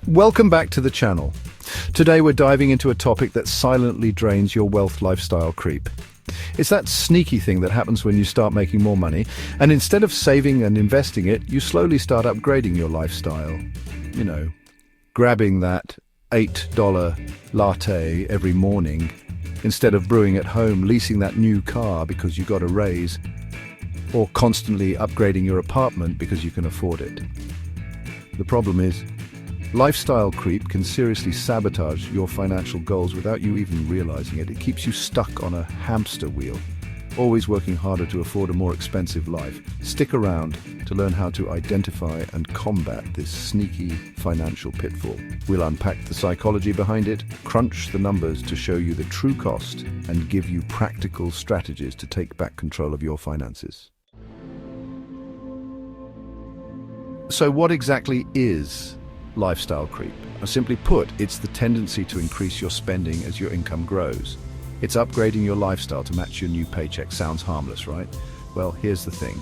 Welcome back to the channel. Today we're diving into a topic that silently drains your wealth lifestyle creep. It's that sneaky thing that happens when you start making more money, and instead of saving and investing it, you slowly start upgrading your lifestyle. You know, grabbing that $8 latte every morning instead of brewing at home, leasing that new car because you got a raise, or constantly upgrading your apartment because you can afford it. The problem is, lifestyle creep can seriously sabotage your financial goals without you even realizing it. It keeps you stuck on a hamster wheel, always working harder to afford a more expensive life. Stick around to learn how to identify and combat this sneaky financial pitfall. We'll unpack the psychology behind it, crunch the numbers to show you the true cost, and give you practical strategies to take back control of your finances. So what exactly is lifestyle creep? Simply put, it's the tendency to increase your spending as your income grows. It's upgrading your lifestyle to match your new paycheck. Sounds harmless, right? Well, here's the thing.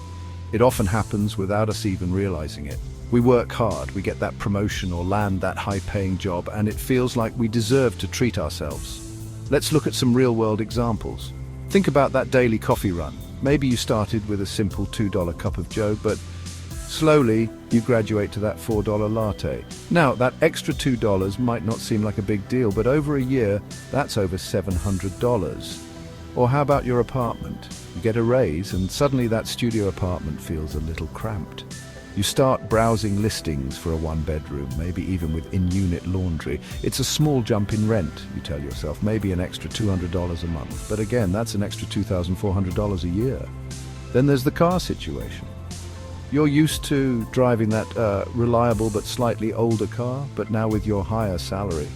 It often happens without us even realizing it. We work hard, we get that promotion or land that high-paying job, and it feels like we deserve to treat ourselves. Let's look at some real-world examples. Think about that daily coffee run. Maybe you started with a simple $2 cup of joe, but slowly, you graduate to that $4 latte. Now, that extra $2 might not seem like a big deal, but over a year, that's over $700. Or how about your apartment? You get a raise, and suddenly that studio apartment feels a little cramped. You start browsing listings for a one-bedroom, maybe even with in-unit laundry. It's a small jump in rent, you tell yourself, maybe an extra $200 a month. But again, that's an extra $2,400 a year. Then there's the car situation. You're used to driving that reliable but slightly older car, but now with your higher salary,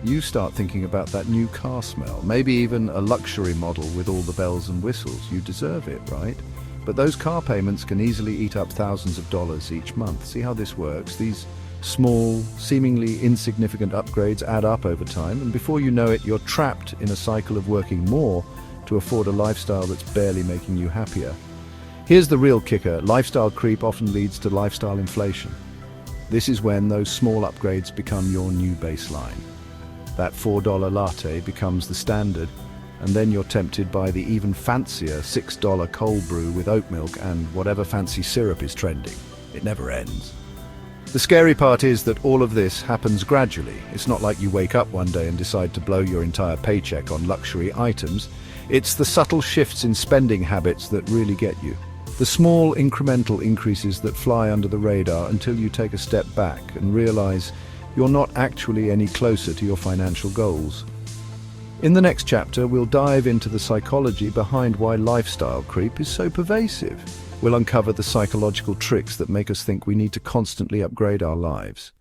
you start thinking about that new car smell, maybe even a luxury model with all the bells and whistles. You deserve it, right? But those car payments can easily eat up thousands of dollars each month. See how this works? These small, seemingly insignificant upgrades add up over time, and before you know it, you're trapped in a cycle of working more to afford a lifestyle that's barely making you happier. Here's the real kicker. Lifestyle creep often leads to lifestyle inflation. This is when those small upgrades become your new baseline. That $4 latte becomes the standard, and then you're tempted by the even fancier $6 cold brew with oat milk and whatever fancy syrup is trending. It never ends. The scary part is that all of this happens gradually. It's not like you wake up one day and decide to blow your entire paycheck on luxury items. It's the subtle shifts in spending habits that really get you. The small incremental increases that fly under the radar until you take a step back and realize you're not actually any closer to your financial goals. In the next chapter, we'll dive into the psychology behind why lifestyle creep is so pervasive. We'll uncover the psychological tricks that make us think we need to constantly upgrade our lives.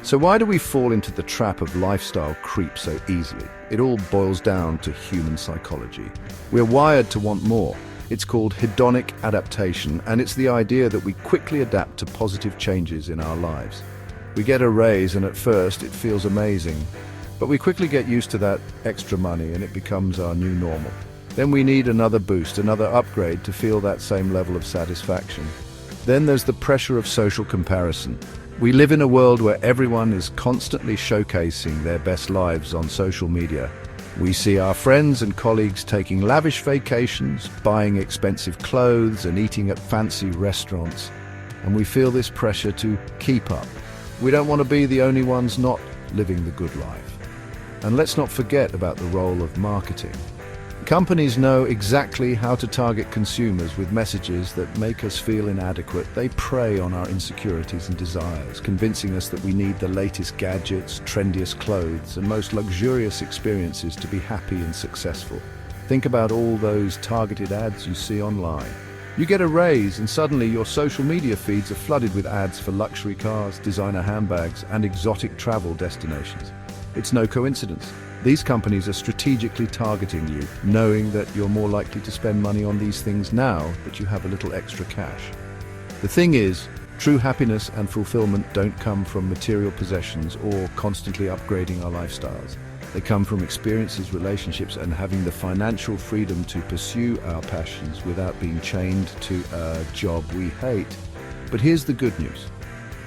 So why do we fall into the trap of lifestyle creep so easily? It all boils down to human psychology. We're wired to want more. It's called hedonic adaptation, and it's the idea that we quickly adapt to positive changes in our lives. We get a raise, and at first it feels amazing, but we quickly get used to that extra money and it becomes our new normal. Then we need another boost, another upgrade to feel that same level of satisfaction. Then there's the pressure of social comparison. We live in a world where everyone is constantly showcasing their best lives on social media. We see our friends and colleagues taking lavish vacations, buying expensive clothes, and eating at fancy restaurants. And we feel this pressure to keep up. We don't want to be the only ones not living the good life. And let's not forget about the role of marketing. Companies know exactly how to target consumers with messages that make us feel inadequate. They prey on our insecurities and desires, convincing us that we need the latest gadgets, trendiest clothes, and most luxurious experiences to be happy and successful. Think about all those targeted ads you see online. You get a raise and suddenly your social media feeds are flooded with ads for luxury cars, designer handbags, and exotic travel destinations. It's no coincidence. These companies are strategically targeting you, knowing that you're more likely to spend money on these things now that you have a little extra cash. The thing is, true happiness and fulfillment don't come from material possessions or constantly upgrading our lifestyles. They come from experiences, relationships, and having the financial freedom to pursue our passions without being chained to a job we hate. But here's the good news.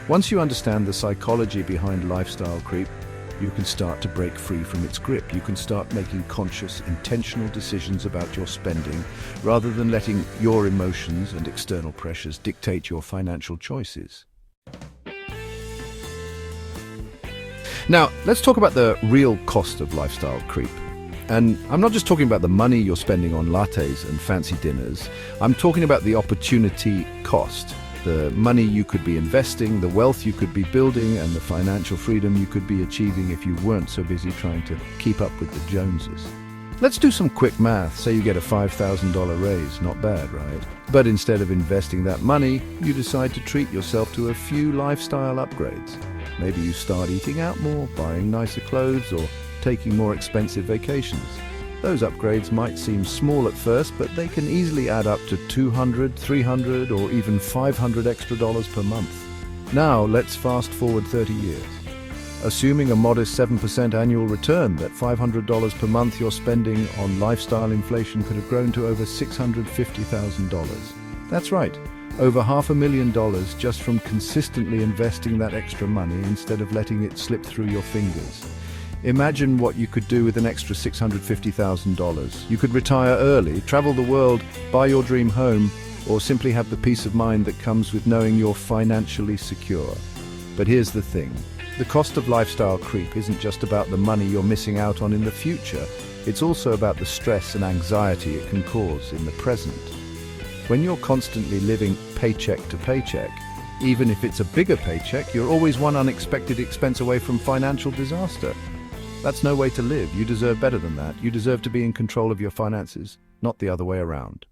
Once you understand the psychology behind lifestyle creep, you can start to break free from its grip. You can start making conscious, intentional decisions about your spending, rather than letting your emotions and external pressures dictate your financial choices. Now, let's talk about the real cost of lifestyle creep. And I'm not just talking about the money you're spending on lattes and fancy dinners. I'm talking about the opportunity cost. The money you could be investing, the wealth you could be building, and the financial freedom you could be achieving if you weren't so busy trying to keep up with the Joneses. Let's do some quick math. Say you get a $5,000 raise. Not bad, right? But instead of investing that money, you decide to treat yourself to a few lifestyle upgrades. Maybe you start eating out more, buying nicer clothes, or taking more expensive vacations. Those upgrades might seem small at first, but they can easily add up to $200, $300, or even $500 extra per month. Now, let's fast forward 30 years. Assuming a modest 7% annual return, that $500 per month you're spending on lifestyle inflation could have grown to over $650,000. That's right, over $500,000 just from consistently investing that extra money instead of letting it slip through your fingers. Imagine what you could do with an extra $650,000. You could retire early, travel the world, buy your dream home, or simply have the peace of mind that comes with knowing you're financially secure. But here's the thing. The cost of lifestyle creep isn't just about the money you're missing out on in the future. It's also about the stress and anxiety it can cause in the present. When you're constantly living paycheck to paycheck, even if it's a bigger paycheck, you're always one unexpected expense away from financial disaster. That's no way to live. You deserve better than that. You deserve to be in control of your finances, not the other way around.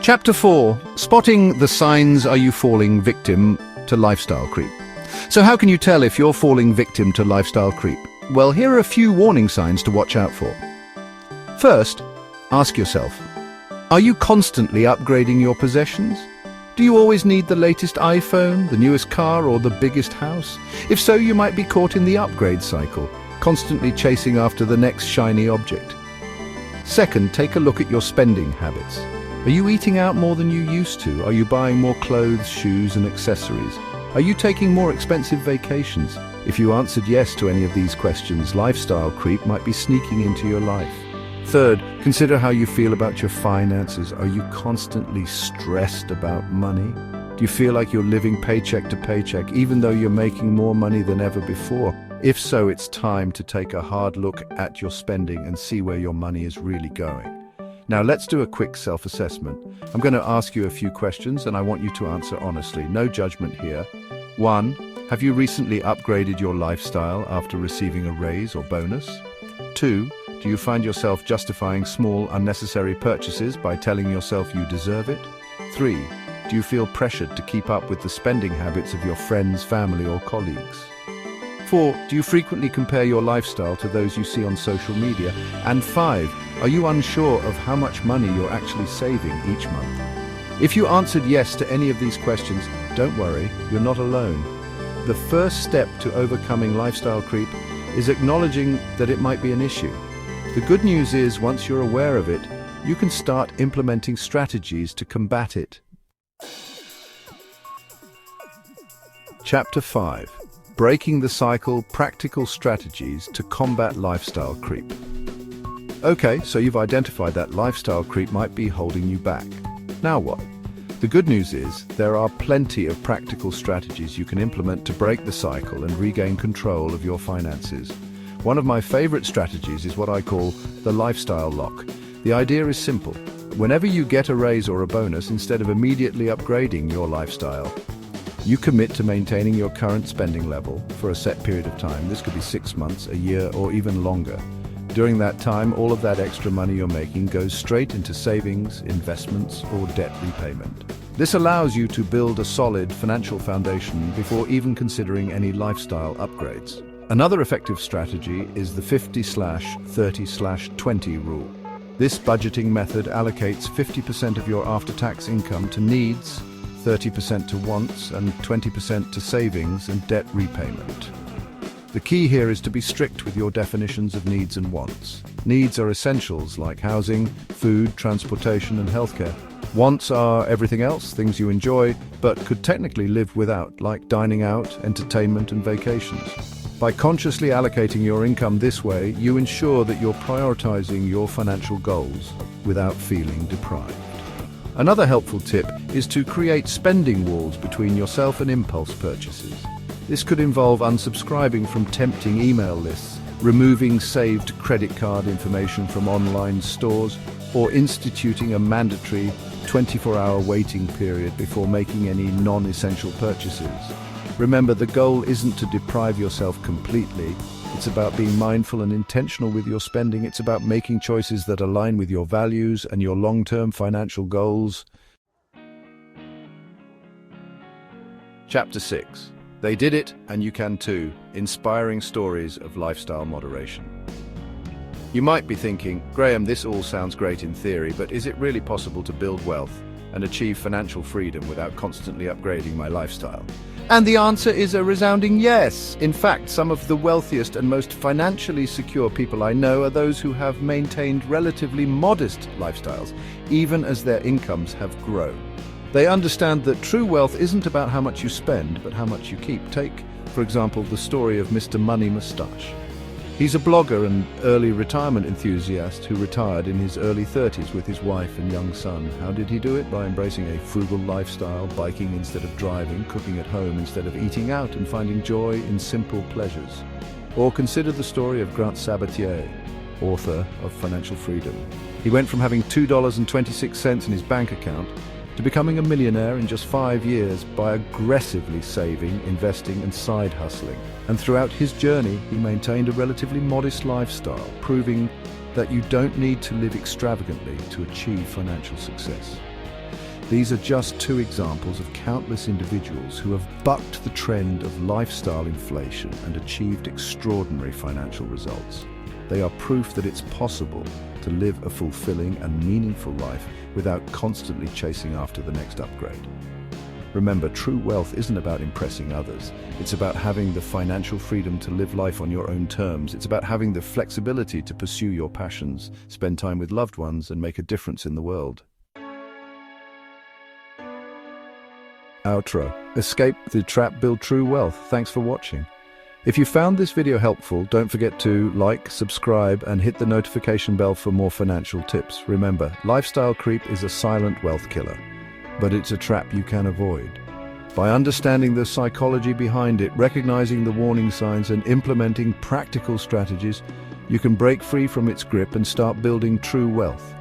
Chapter 4. Spotting the signs are you falling victim to lifestyle creep. So how can you tell if you're falling victim to lifestyle creep? Well, here are a few warning signs to watch out for. First, ask yourself, are you constantly upgrading your possessions? Do you always need the latest iPhone, the newest car, or the biggest house? If so, you might be caught in the upgrade cycle, constantly chasing after the next shiny object. Second, take a look at your spending habits. Are you eating out more than you used to? Are you buying more clothes, shoes, and accessories? Are you taking more expensive vacations? If you answered yes to any of these questions, lifestyle creep might be sneaking into your life. Third, consider how you feel about your finances. Are you constantly stressed about money? Do you feel like you're living paycheck to paycheck, even though you're making more money than ever before? If so, it's time to take a hard look at your spending and see where your money is really going. Now, let's do a quick self-assessment. I'm going to ask you a few questions, and I want you to answer honestly. No judgment here. 1. Have you recently upgraded your lifestyle after receiving a raise or bonus? 2. Do you find yourself justifying small, unnecessary purchases by telling yourself you deserve it? 3. Do you feel pressured to keep up with the spending habits of your friends, family, or colleagues? 4. Do you frequently compare your lifestyle to those you see on social media? And 5. Are you unsure of how much money you're actually saving each month? If you answered yes to any of these questions, don't worry, you're not alone. The first step to overcoming lifestyle creep is acknowledging that it might be an issue. The good news is, once you're aware of it, you can start implementing strategies to combat it. Chapter 5. Breaking the cycle, practical strategies to combat lifestyle creep. Okay, so you've identified that lifestyle creep might be holding you back. Now what? The good news is, there are plenty of practical strategies you can implement to break the cycle and regain control of your finances. One of my favorite strategies is what I call the lifestyle lock. The idea is simple. Whenever you get a raise or a bonus, instead of immediately upgrading your lifestyle, you commit to maintaining your current spending level for a set period of time. This could be 6 months, a year, or even longer. During that time, all of that extra money you're making goes straight into savings, investments, or debt repayment. This allows you to build a solid financial foundation before even considering any lifestyle upgrades. Another effective strategy is the 50/30/20 rule. This budgeting method allocates 50% of your after-tax income to needs, 30% to wants, and 20% to savings and debt repayment. The key here is to be strict with your definitions of needs and wants. Needs are essentials like housing, food, transportation, and healthcare. Wants are everything else, things you enjoy, but could technically live without, like dining out, entertainment, and vacations. By consciously allocating your income this way, you ensure that you're prioritizing your financial goals without feeling deprived. Another helpful tip is to create spending walls between yourself and impulse purchases. This could involve unsubscribing from tempting email lists, removing saved credit card information from online stores, or instituting a mandatory 24-hour waiting period before making any non-essential purchases. Remember, the goal isn't to deprive yourself completely. It's about being mindful and intentional with your spending. It's about making choices that align with your values and your long-term financial goals. Chapter 6. They did it, and you can too. Inspiring stories of lifestyle moderation. You might be thinking, Graham, this all sounds great in theory, but is it really possible to build wealth and achieve financial freedom without constantly upgrading my lifestyle? And the answer is a resounding yes. In fact, some of the wealthiest and most financially secure people I know are those who have maintained relatively modest lifestyles, even as their incomes have grown. They understand that true wealth isn't about how much you spend, but how much you keep. Take, for example, the story of Mr. Money Mustache. He's a blogger and early retirement enthusiast who retired in his early 30s with his wife and young son. How did he do it? By embracing a frugal lifestyle, biking instead of driving, cooking at home instead of eating out, and finding joy in simple pleasures. Or consider the story of Grant Sabotage, author of Financial Freedom. He went from having $2.26 in his bank account to becoming a millionaire in just 5 years by aggressively saving, investing, and side hustling. And throughout his journey, he maintained a relatively modest lifestyle, proving that you don't need to live extravagantly to achieve financial success. These are just two examples of countless individuals who have bucked the trend of lifestyle inflation and achieved extraordinary financial results. They are proof that it's possible to live a fulfilling and meaningful life without constantly chasing after the next upgrade. Remember, true wealth isn't about impressing others. It's about having the financial freedom to live life on your own terms. It's about having the flexibility to pursue your passions, spend time with loved ones, and make a difference in the world. Outro. Escape the trap, build true wealth. Thanks for watching. If you found this video helpful, don't forget to like, subscribe, and hit the notification bell for more financial tips. Remember, lifestyle creep is a silent wealth killer, but it's a trap you can avoid. By understanding the psychology behind it, recognizing the warning signs, and implementing practical strategies, you can break free from its grip and start building true wealth.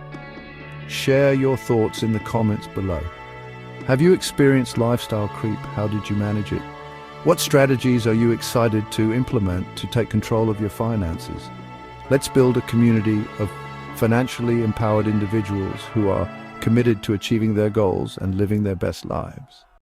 Share your thoughts in the comments below. Have you experienced lifestyle creep? How did you manage it? What strategies are you excited to implement to take control of your finances? Let's build a community of financially empowered individuals who are committed to achieving their goals and living their best lives.